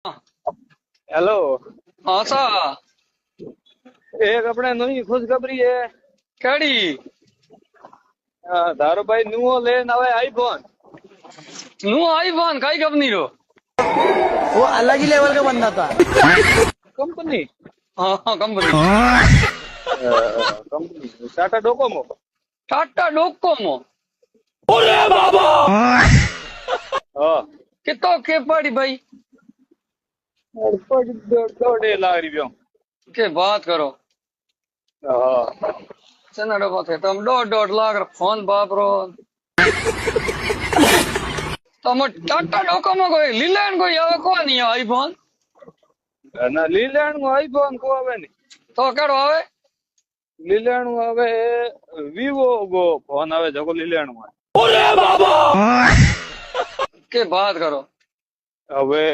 Hello. हाँ सा एक अपने नई खुशखबरी है। कड़ी धारो भाई न्यू लेन आवे आईफोन। नु आईफोन कई कंपनी रो? वो अलग ही लेवल का बंदा था। कंपनी हाँ हाँ company company Tata Docomo. Tata Docomo. हाँ कितो के पड़ी भाई? 2.5 लाख रुपया। के बात करो। हाँ चना डोको थे तुम 2.5 लाख रो फोन बाप रो। तुम टाटा डोकोमो कोई लीलैंड कोई आवे को नहीं आईफोन ना लीलैंड में आईफोन को आवे नहीं। तो कड़ो आवे लीलैंड में आवे वीवो को फोन आवे जो लीलैंड में। के बात करो। હવે